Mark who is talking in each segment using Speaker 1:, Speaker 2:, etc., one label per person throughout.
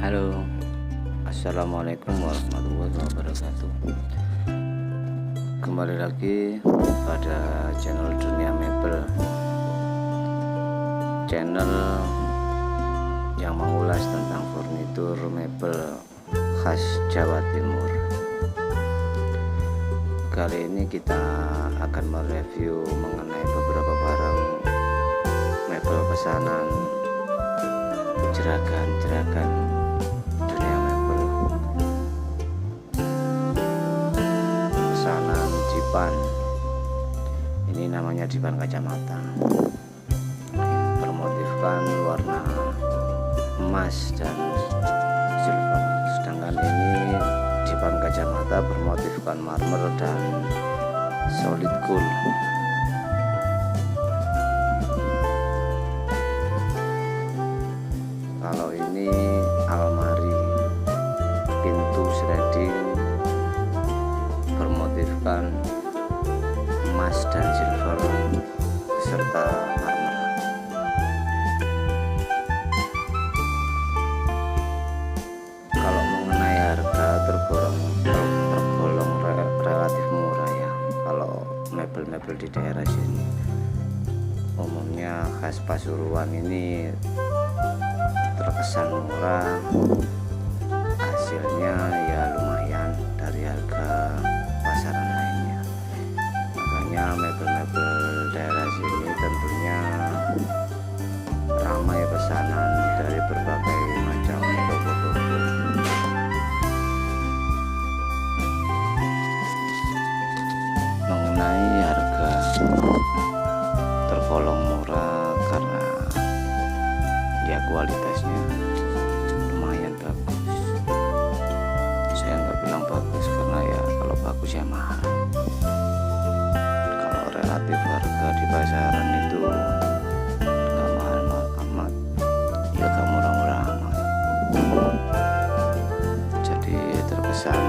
Speaker 1: Halo, assalamualaikum warahmatullahi wabarakatuh. Kembali lagi pada channel Dunia Mebel, channel yang mengulas tentang furnitur mebel khas Jawa Timur. Kali ini kita akan mereview mengenai beberapa barang mebel pesanan jeragan Dunia Mebel, pesanan dipan. Ini namanya dipan kacamata, bermotifkan warna emas dan silver. Sedangkan ini dipan kacamata bermotifkan marmer dan solid gold. Kalau ini almari pintu sliding bermotifkan emas dan silver beserta marmer. Kalau mengenai harga tergolong relatif murah ya. Kalau mebel-mebel di daerah sini, umumnya khas Pasuruan ini terkesan murah, hasilnya ya lumayan dari harga pasaran lainnya. Makanya mebel-mebel daerah sini tentunya ramai pesanan dari berbagai macam toko-toko. Mengenai harga tergolong murah karena ya kualitasnya lumayan bagus. Saya nggak bilang bagus karena ya kalau bagus ya mahal. Kalau relatif harga di pasaran itu nggak mahal amat, ya nggak murah-murah amat. Jadi terkesan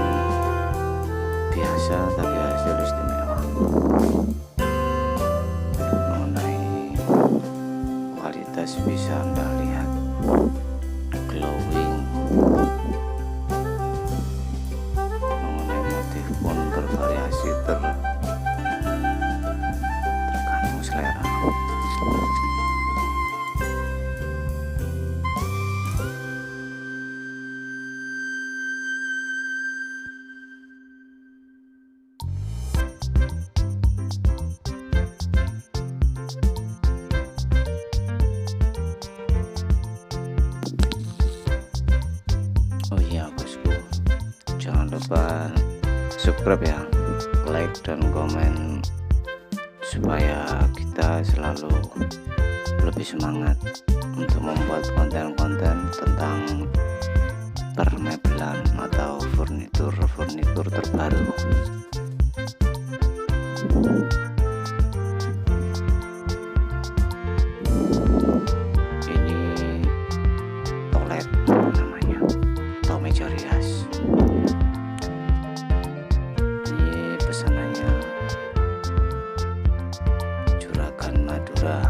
Speaker 1: biasa tapi hasil istimewa. Mengenai kualitas bisa Anda lihat glowing. Mengenai motif pun bervariasi tergantung selera. Oh iya bosku, jangan lupa subscribe ya, like dan komen supaya kita selalu lebih semangat untuk membuat konten-konten tentang permebelan atau furnitur terbaru. Ini toilet namanya, atau meja rias. Ini pesanannya Juragan Madura.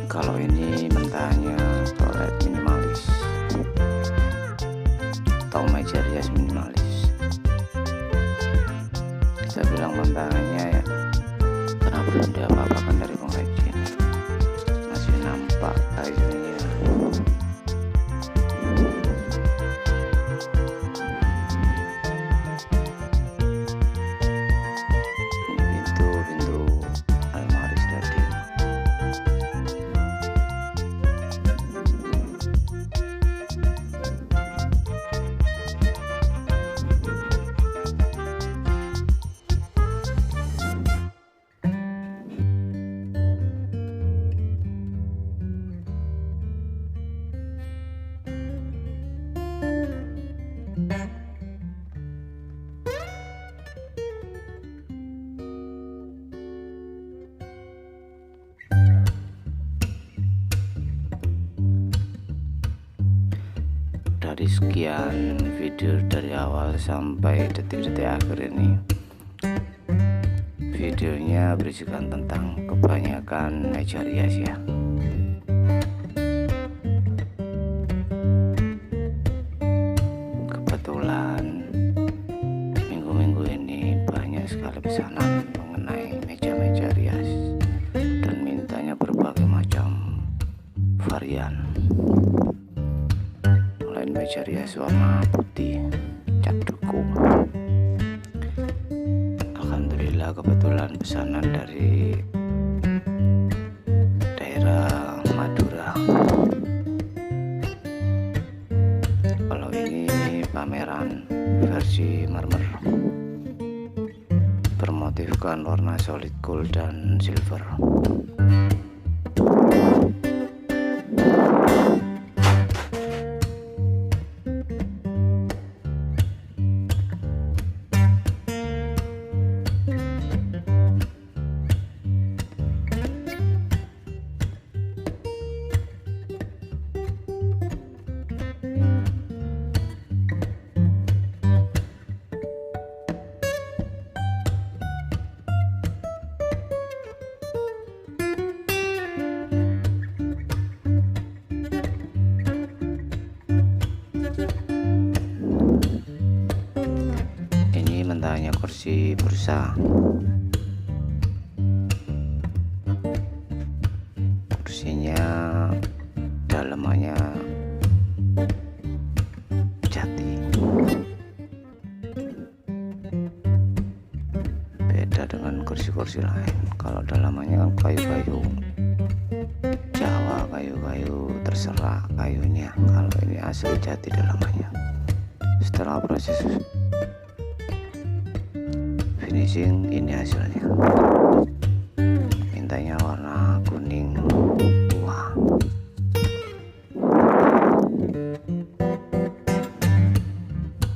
Speaker 1: Kalau ini mentahnya toilet minimalis atau meja rias minimalis. Kita bilang mentahnya ya karena belum diapa-apakan dari pengrajin, masih nampak kayunya. dari sekian video dari awal sampai detik-detik akhir ini, videonya berisikan tentang kebanyakan meja rias ya. Kebetulan minggu-minggu ini banyak sekali pesanan mengenai meja-meja rias dan mintanya berbagai macam varian, mulai meja rias warna putih cat duku. Alhamdulillah kebetulan pesanan dari daerah Madura. Kalau ini pameran versi marmer bermotifkan warna solid gold dan silver. Mentahnya kursi bursa, kursinya dalamannya jati, beda dengan kursi-kursi lain. Kalau dalamannya kan kayu-kayu Jawa, kayu-kayu terserah kayunya. Kalau ini asli jati dalamannya. Setelah proses finishing, ini hasilnya. Mintanya warna kuning tua.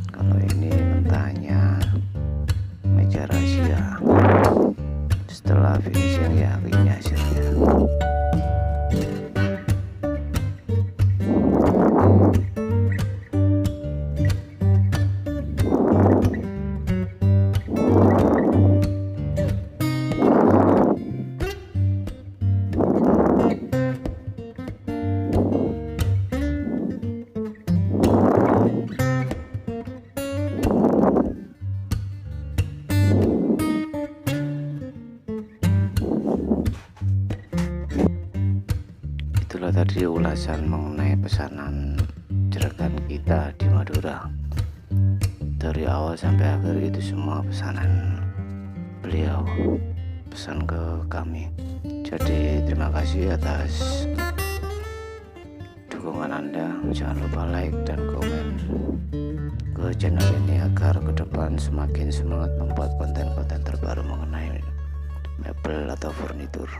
Speaker 1: Kalau ini mentahnya meja rahasia. Setelah finishing ya ini hasilnya. Itulah tadi ulasan mengenai pesanan jeragan kita di Madura. Dari awal sampai akhir itu semua pesanan beliau pesan ke kami. Jadi terima kasih atas dukungan Anda. Jangan lupa like dan komen ke channel ini agar ke depan semakin semangat membuat konten-konten terbaru mengenai mebel atau furnitur.